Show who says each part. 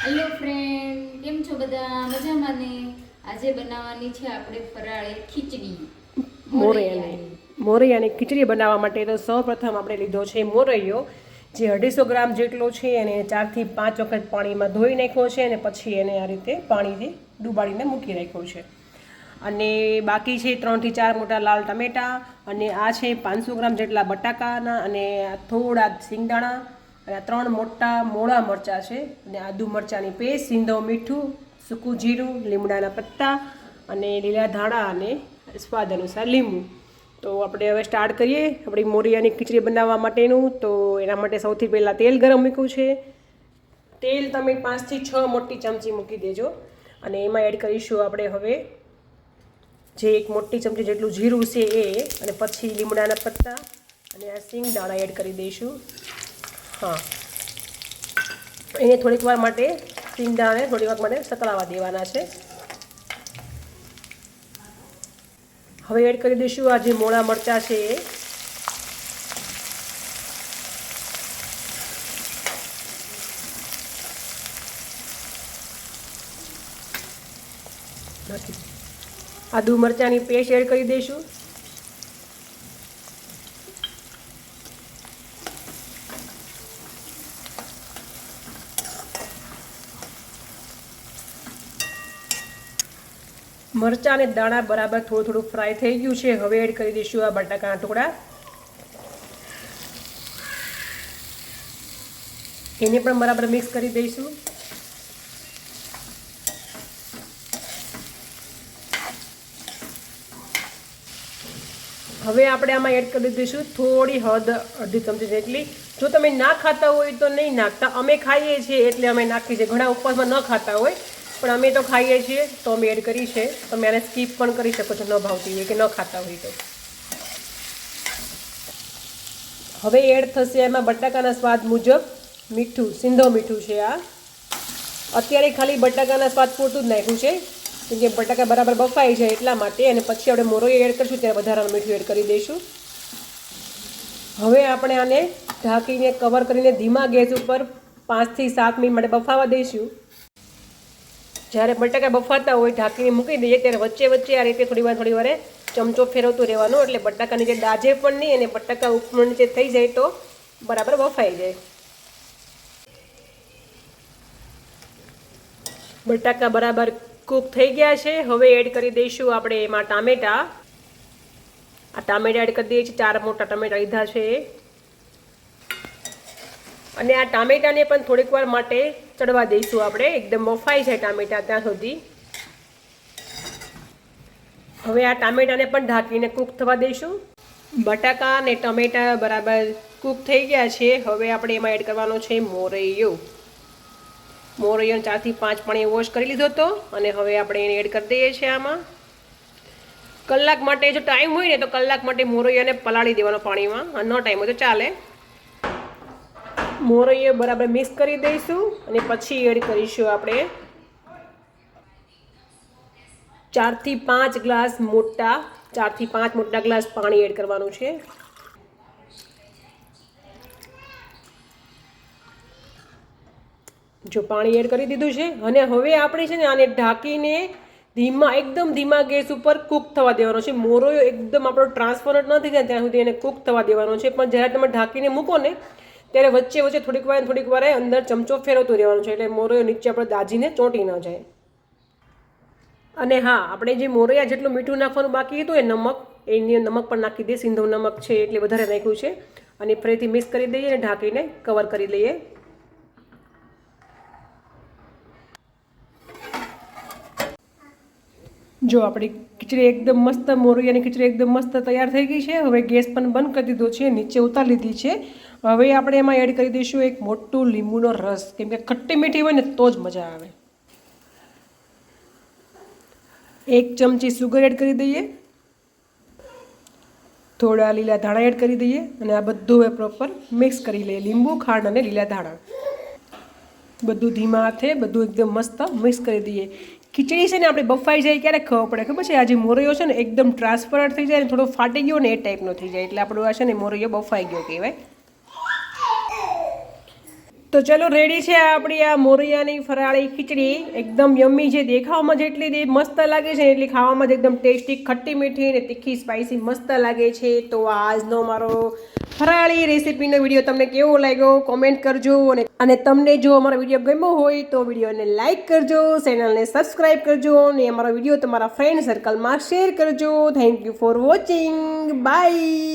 Speaker 1: Hello friend, કેમ છો બધા? મજામાં ને? આજે બનાવવાની છે આપણે ફરાળી ખીચડી
Speaker 2: મોરૈયાની ખીચડી બનાવવા માટે તો સૌપ્રથમ આપણે લીધો છે મોરૈયો, જે 250 ગ્રામ જેટલો છે. અને 4 થી 5 વખત પાણીમાં ધોઈ નાખ્યો છે અને પછી એને આ રીતે પાણીથી ડૂબાડીને મૂકી રાખ્યો છે. અને બાકી છે 3 થી 4 મોટા લાલ ટમેટાં, અને આ છે 500 ગ્રામ જેટલા બટાકાના, અને થોડા સિંગદાણા, અને 3 મોટા મોળા મરચાં છે, અને આદુ મરચાંની પેસ્ટ, સિંધો મીઠું, સૂકું જીરું, લીમડાના પત્તા, અને લીલા ધાણા, અને સ્વાદ અનુસાર લીંબુ. તો આપણે હવે સ્ટાર્ટ કરીએ આપણી મોરૈયાની ખીચડી બનાવવા માટેનું. તો એના માટે સૌથી પહેલાં તેલ ગરમ મૂક્યું છે. તેલ તમે 5 થી 6 મોટી ચમચી મૂકી દેજો. અને એમાં એડ કરીશું આપણે હવે જે 1 મોટી ચમચી જેટલું જીરું છે એ, અને પછી લીમડાના પત્તા અને આ સિંગદાણા એડ કરી દઈશું. હા, એને થોડીક વાર માટે સિંગદાણાને થોડી વાર માટે સતળાવા દેવાના છે. હવે એડ કરી દઈશું આ જે મોળા મરચાં છે એ. આદુ મરચાંની પેસ્ટ એડ કરી દઈશું. મરચાં અને દાણા બરાબર થોડું ફ્રાય થઈ ગયું છે. હવે એડ કરી દઈશું આ બટાકાના ટુકડા. એને પણ બરાબર મિક્સ કરી દઈશું. હવે આપણે આમાં એડ કરી દઈશું થોડી હળદ, અડધી ચમચી જેટલી. જો તમે ના ખાતા હોય તો નહીં નાખતા, અમે ખાઈએ છીએ એટલે અમે નાખીએ છીએ. ઘણા ઉપવાસમાં ન ખાતા હોય, પણ અમે તો ખાઈએ છીએ તો અમે એડ કરી છે. તમે આને સ્કીપ પણ કરી શકો છો, ન ભાવતી હોય કે ન ખાતા હોય તો. હવે એડ થશે એમાં બટાકાના સ્વાદ મુજબ મીઠું, સિંધો મીઠું છે આ. અત્યારે ખાલી બટાકાના સ્વાદ પૂરતું જ નાખ્યું છે, કેમ કે બટાકા બરાબર બફાઈ જાય એટલા માટે. અને પછી આપણે મોરૈયો એડ કરીશું ત્યારે વધારાનું મીઠું એડ કરી દઈશું. હવે આપણે આને ઢાંકીને કવર કરીને ધીમા ગેસ ઉપર 5 થી 7 મિનિટ માટે બફાવા દઈશું. જ્યારે બટાકા બફાતા હોય ઢાંકીને મૂકી દઈએ ત્યારે વચ્ચે વચ્ચે આ રીતે થોડી વાર ચમચો ફેરવતું રહેવાનું, એટલે બટાકા નીચે દાજે પણ નહીં અને બટાકા ઉપર નીચે થઈ જાય તો બરાબર બફાઈ જાય. બટાકા બરાબર કૂક થઈ ગયા છે. હવે એડ કરી દઈશું આપણે એમાં ટામેટાં. આ ટામેટાં એડ કરી દઈએ છીએ. 4 મોટા ટામેટાં લીધા છે. અને આ ટામેટાને પણ થોડીક વાર માટે ચડવા દઈશું આપણે, એકદમ બફાઈ જાય ટામેટાં ત્યાં સુધી. હવે આ ટામેટાને પણ ઢાંકીને કૂક થવા દઈશું. બટાકા અને ટામેટાં બરાબર કૂક થઈ ગયા છે. હવે આપણે એમાં એડ કરવાનો છે મોરૈયો. મોરૈયો 4 થી 5 પાણી વોશ કરી લીધો હતો, અને હવે આપણે એને એડ કરી દઈએ છીએ આમાં. કલાક માટે જો ટાઈમ હોય ને તો કલાક માટે મોરૈયાને પલાળી દેવાનો પાણીમાં, ન ટાઈમ હોય તો ચાલે. મોરૈયો બરાબર મિક્સ કરી દઈશું, અને પછી એડ કરીશું આપણે 4 થી 5 ગ્લાસ મોટા 4 થી 5 મોટા ગ્લાસ પાણી એડ કરવાનું છે. જો પાણી એડ કરી દીધું છે, અને હવે આપણે છે ને આને ઢાંકીને એકદમ ધીમા ગેસ ઉપર કૂક થવા દેવાનો છે. મોરૈયો એકદમ આપણો ટ્રાન્સપરન્ટ ન થઈ જાય ત્યાં સુધી એને કૂક થવા દેવાનો છે. પણ જ્યારે તમે ઢાંકીને મૂકો ને ત્યારે વચ્ચે વચ્ચે થોડીક વાર અંદર ચમચો ફેરવતું રહેવાનું છે, એટલે મોરૈયો નીચે આપણે દાજીને ચોંટી ન જાય. અને હા, આપણે જે મોરૈયા જેટલું મીઠું નાખવાનું બાકી હતું એ નમક પણ નાખી દઈએ. સિંધો નમક છે એટલે વધારે નાખ્યું છે. અને ફરીથી મિક્સ કરી દઈએ અને ઢાંકીને કવર કરી લઈએ. જો આપણી ખીચડી એકદમ મસ્ત, મોરૈયાની ખીચડી એકદમ મસ્ત તૈયાર થઈ ગઈ છે. હવે ગેસ પણ બંધ કરી દીધો છે, નીચે ઉતારી લીધી છે. હવે આપણે એમાં એડ કરી દઈશું એક મોટું લીંબુનો રસ, કેમ કે ખટ્ટી મીઠી હોય ને તો જ મજા આવે. 1 ચમચી સુગર એડ કરી દઈએ. થોડા લીલા ધાણા એડ કરી દઈએ, અને આ બધું હવે પ્રોપર મિક્સ કરી લઈએ. લીંબુ, ખાંડ અને લીલા ધાણા બધું ધીમા હાથે બધું એકદમ મસ્ત મિક્સ કરી દઈએ. ખીચડી છે ને આપણે બફાઈ જાય ક્યારે ખબર પડે ખબર છે? આ જે મોરૈયો છે ને એકદમ ટ્રાન્સપરન્ટ થઈ જાય ને થોડો ફાટી ગયો ને એ ટાઈપનો થઈ જાય, એટલે આપણો આ છે ને મોરૈયો બફાઈ ગયો કહેવાય. તો ચલો રેડી છે આપણી આ મોરૈયાની ફરાળી ખીચડી. એકદમ યમ્મી છે, દેખાવમાં જેટલી મસ્ત લાગે છે એટલી ખાવામાં જ એકદમ ટેસ્ટી, ખટ્ટી મીઠી અને તીખી સ્પાઇસી મસ્ત લાગે છે. તો આજનો મારો ફરાળી રેસીપીનો વિડીયો તમને કેવો લાગ્યો કોમેન્ટ કરજો. અને તમને જો અમારો વિડીયો ગમ્યો હોય તો વિડીયોને લાઇક કરજો, ચેનલને સબસ્ક્રાઈબ કરજો અને અમારો વિડીયો તમારા ફ્રેન્ડ સર્કલમાં શેર કરજો. Thank you for watching. By.